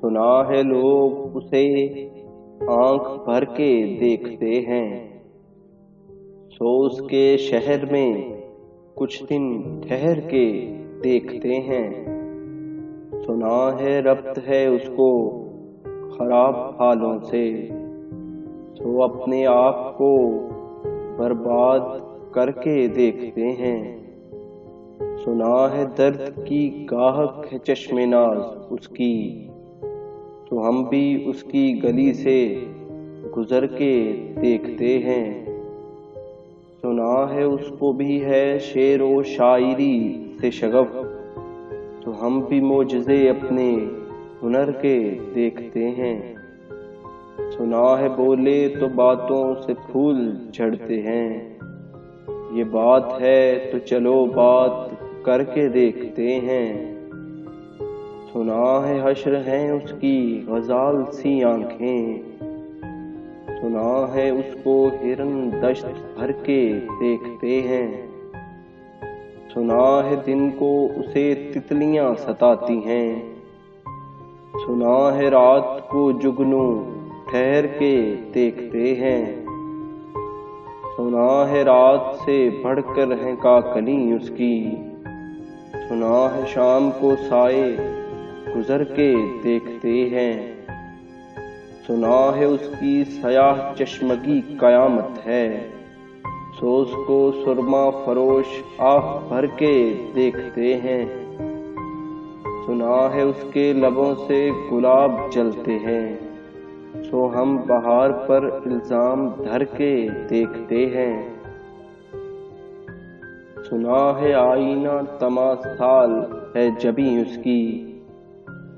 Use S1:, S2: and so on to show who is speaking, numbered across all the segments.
S1: سنا ہے لوگ اسے آنکھ بھر کے دیکھتے ہیں، سو اس کے شہر میں کچھ دن ٹھہر کے دیکھتے ہیں۔ سنا ہے ربط ہے اس کو خراب حالوں سے، سو اپنے آپ کو برباد کر کے دیکھتے ہیں۔ سنا ہے درد کی گاہک ہے چشم ناز اس کی، تو ہم بھی اس کی گلی سے گزر کے دیکھتے ہیں۔ سنا ہے اس کو بھی ہے شعر و شاعری سے شغف، تو ہم بھی معجزے اپنے ہنر کے دیکھتے ہیں۔ سنا ہے بولے تو باتوں سے پھول جھڑتے ہیں، یہ بات ہے تو چلو بات کر کے دیکھتے ہیں۔ سنا ہے حشر ہیں اس کی غزال سی آنکھیں، سنا ہے اس کو ہرن دشت بھر کے دیکھتے ہیں۔ سنا ہے دن کو اسے تتلیاں ستاتی ہیں، سنا ہے رات کو جگنو ٹھہر کے دیکھتے ہیں۔ سنا ہے رات سے بڑھ کر ہے کاکلی اس کی، سنا ہے شام کو سائے گزر کے دیکھتے ہیں۔ سنا ہے اس کی سیاہ چشمگی قیامت ہے، سو اس کو سرما فروش آہ بھر کے دیکھتے ہیں۔ سنا ہے اس کے لبوں سے گلاب جلتے ہیں، سو ہم بہار پر الزام دھر کے دیکھتے ہیں۔ سنا ہے آئینہ تمثال ہے جبیں اس کی،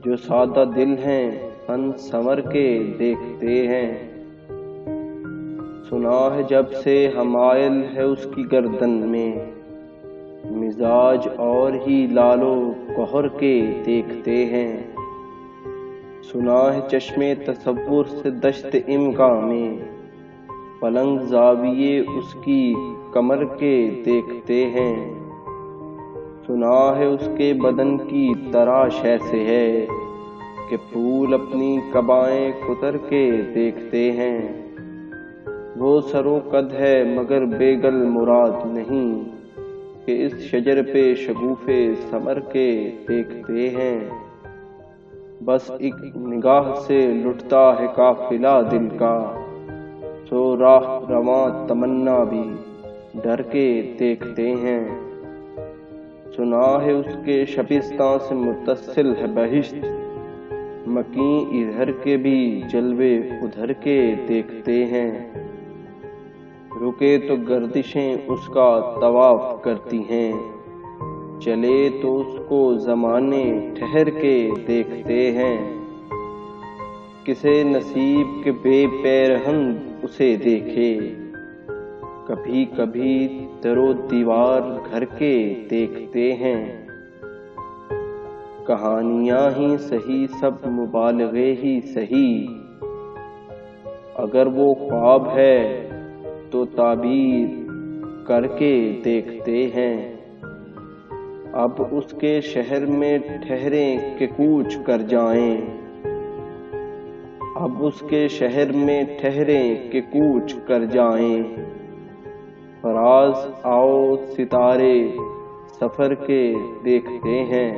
S1: جو سادہ دل ہیں فن سنور کے دیکھتے ہیں۔ سنا ہے جب سے حمائل ہے اس کی گردن میں، مزاج اور ہی لالو گہر کے دیکھتے ہیں۔ سنا ہے چشمے تصور سے دشت امکاں میں، پلنگ زاویے اس کی کمر کے دیکھتے ہیں۔ سنا ہے اس کے بدن کی تراش ایسے ہے کہ پھول اپنی قبائیں کتر کے دیکھتے ہیں۔ وہ سر و قد ہے مگر بیگل مراد نہیں، کہ اس شجر پہ شگوفے ثمر کے دیکھتے ہیں۔ بس ایک نگاہ سے لٹتا ہے قافلہ دل کا، سو راہ رواں تمنا بھی ڈر کے دیکھتے ہیں۔ سنا ہے اس کے شبستان سے متصل ہے بہشت، مکیں ادھر کے بھی جلوے ادھر کے دیکھتے ہیں۔ رکے تو گردشیں اس کا طواف کرتی ہیں، چلے تو اس کو زمانے ٹھہر کے دیکھتے ہیں۔ کسے نصیب کے بے پیرہن اسے دیکھے، کبھی کبھی در و دیوار گھر کے دیکھتے ہیں۔ کہانیاں ہی سہی سب مبالغے ہی سہی، اگر وہ خواب ہے تو تعبیر کر کے دیکھتے ہیں۔ اب اس کے شہر میں ٹھہریں کہ کوچ کر جائیں، اب اس کے شہر میں ٹھہریں کہ کوچ کر جائیں۔ فراز آؤ ستارے سفر کے دیکھتے ہیں۔